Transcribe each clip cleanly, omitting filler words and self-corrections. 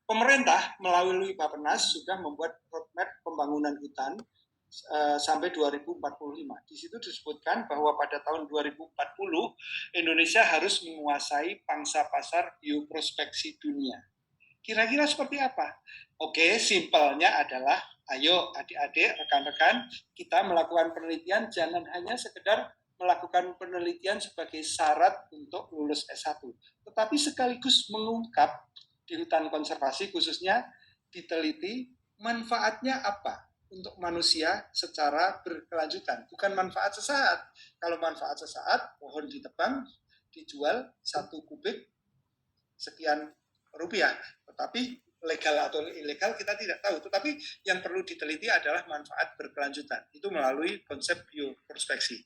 Pemerintah melalui Bappenas sudah membuat roadmap pembangunan hutan sampai 2045. Di situ disebutkan bahwa pada tahun 2040 Indonesia harus menguasai pangsa pasar bioprospeksi dunia. Kira-kira seperti apa? Oke, simpelnya adalah ayo adik-adik, rekan-rekan, kita melakukan penelitian jangan hanya sekedar melakukan penelitian sebagai syarat untuk lulus S1, tetapi sekaligus mengungkap di hutan konservasi khususnya diteliti manfaatnya apa untuk manusia secara berkelanjutan, bukan manfaat sesaat. Kalau manfaat sesaat, pohon ditebang, dijual 1 kubik sekian rupiah, tetapi legal atau ilegal kita tidak tahu. Tetapi yang perlu diteliti adalah manfaat berkelanjutan. Itu melalui konsep bioprospeksi.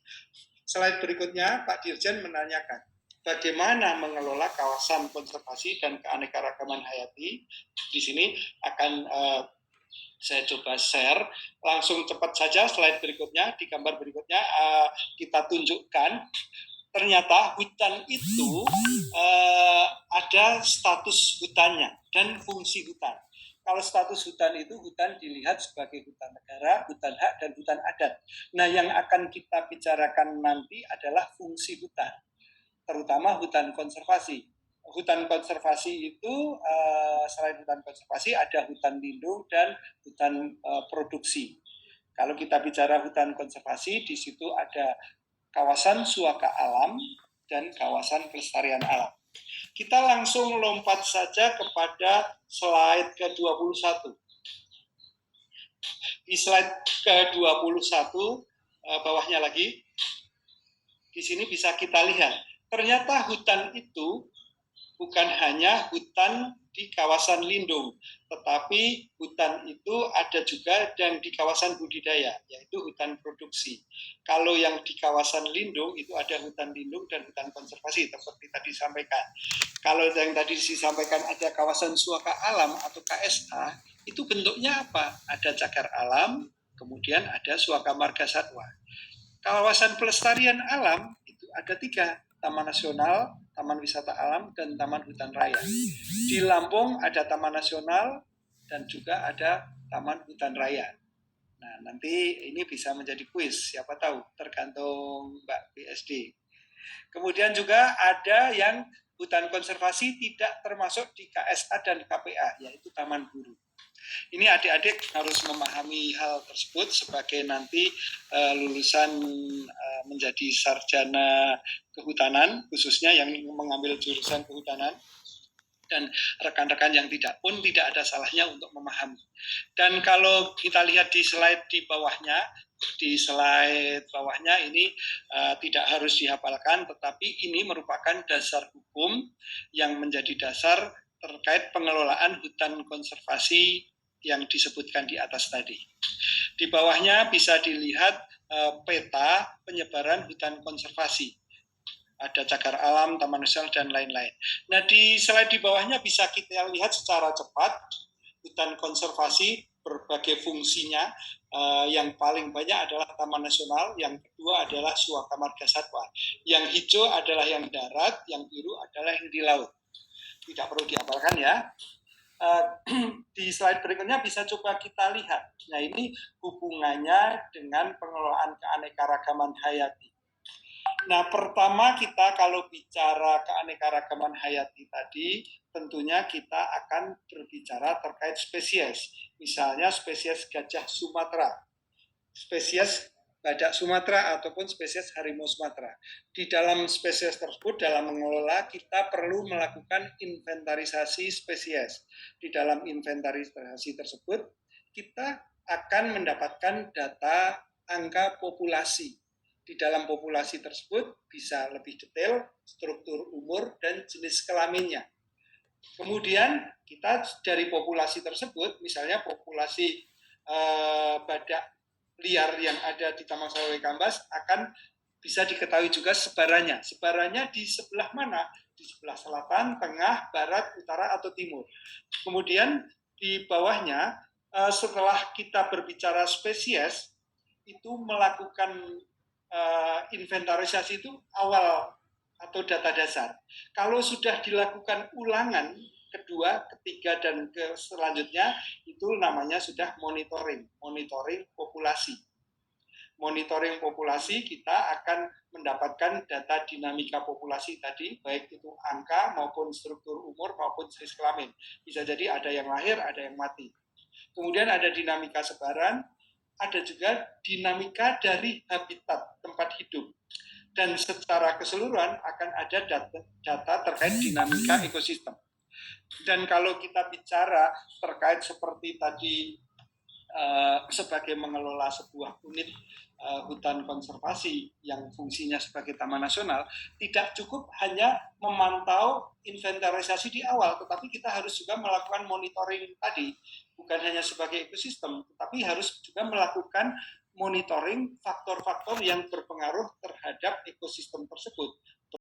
Slide berikutnya, Pak Dirjen menanyakan, bagaimana mengelola kawasan konservasi dan keanekaragaman hayati. Di sini akan saya coba share. Langsung cepat saja slide berikutnya, di gambar berikutnya kita tunjukkan ternyata hutan itu ada status hutannya dan fungsi hutan. Kalau status hutan itu, hutan dilihat sebagai hutan negara, hutan hak, dan hutan adat. Nah, yang akan kita bicarakan nanti adalah fungsi hutan, terutama hutan konservasi. Hutan konservasi itu, selain hutan konservasi, ada hutan lindung dan hutan produksi. Kalau kita bicara hutan konservasi, di situ ada kawasan suaka alam dan kawasan pelestarian alam. Kita langsung lompat saja kepada slide ke-21. Di slide ke-21, bawahnya lagi, di sini bisa kita lihat, ternyata hutan itu bukan hanya hutan di kawasan lindung, tetapi hutan itu ada juga yang di kawasan budidaya, yaitu hutan produksi. Kalau yang di kawasan lindung itu ada hutan lindung dan hutan konservasi, seperti tadi disampaikan. Kalau yang tadi disampaikan ada kawasan suaka alam atau KSA, itu bentuknya apa? Ada cagar alam, kemudian ada suaka marga satwa. Kawasan pelestarian alam itu ada 3, Taman Nasional, Taman Wisata Alam, dan Taman Hutan Raya. Di Lampung ada Taman Nasional dan juga ada Taman Hutan Raya. Nah, nanti ini bisa menjadi kuis, siapa tahu, tergantung Mbak BSD. Kemudian juga ada yang hutan konservasi tidak termasuk di KSA dan KPA, yaitu Taman Guru. Ini adik-adik harus memahami hal tersebut sebagai nanti lulusan menjadi sarjana kehutanan, khususnya yang mengambil jurusan kehutanan, dan rekan-rekan yang tidak pun tidak ada salahnya untuk memahami. Dan kalau kita lihat di slide di bawahnya ini tidak harus dihafalkan, tetapi ini merupakan dasar hukum yang menjadi dasar terkait pengelolaan hutan konservasi yang disebutkan di atas tadi. Di bawahnya bisa dilihat peta penyebaran hutan konservasi. Ada cagar alam, taman nasional, dan lain-lain. Nah, di slide di bawahnya bisa kita lihat secara cepat hutan konservasi berbagai fungsinya. Yang paling banyak adalah taman nasional, yang kedua adalah suaka marga satwa. Yang hijau adalah yang darat, yang biru adalah yang di laut. Tidak perlu dihafalkan ya. Di slide berikutnya bisa coba kita lihat. Nah, ini hubungannya dengan pengelolaan keanekaragaman hayati. Nah, pertama kita kalau bicara keanekaragaman hayati tadi, tentunya kita akan berbicara terkait spesies. Misalnya spesies gajah Sumatera, spesies badak Sumatera, ataupun spesies harimau Sumatera. Di dalam spesies tersebut, dalam mengelola, kita perlu melakukan inventarisasi spesies. Di dalam inventarisasi tersebut, kita akan mendapatkan data angka populasi. Di dalam populasi tersebut bisa lebih detail struktur umur dan jenis kelaminnya. Kemudian kita dari populasi tersebut, misalnya populasi badak liar yang ada di Taman Sawai Kambas akan bisa diketahui juga sebarannya. Sebarannya di sebelah mana? Di sebelah selatan, tengah, barat, utara, atau timur. Kemudian di bawahnya, setelah kita berbicara spesies, itu melakukan inventarisasi itu awal atau data dasar. Kalau sudah dilakukan ulangan, kedua, ketiga, dan selanjutnya itu namanya sudah monitoring populasi. Monitoring populasi, kita akan mendapatkan data dinamika populasi tadi, baik itu angka maupun struktur umur maupun jenis kelamin. Bisa jadi ada yang lahir, ada yang mati. Kemudian ada dinamika sebaran, ada juga dinamika dari habitat tempat hidup. Dan secara keseluruhan akan ada data terkait dinamika ekosistem. Dan kalau kita bicara terkait seperti tadi sebagai mengelola sebuah unit hutan konservasi yang fungsinya sebagai taman nasional, tidak cukup hanya memantau inventarisasi di awal, tetapi kita harus juga melakukan monitoring tadi, bukan hanya sebagai ekosistem, tetapi harus juga melakukan monitoring faktor-faktor yang berpengaruh terhadap ekosistem tersebut.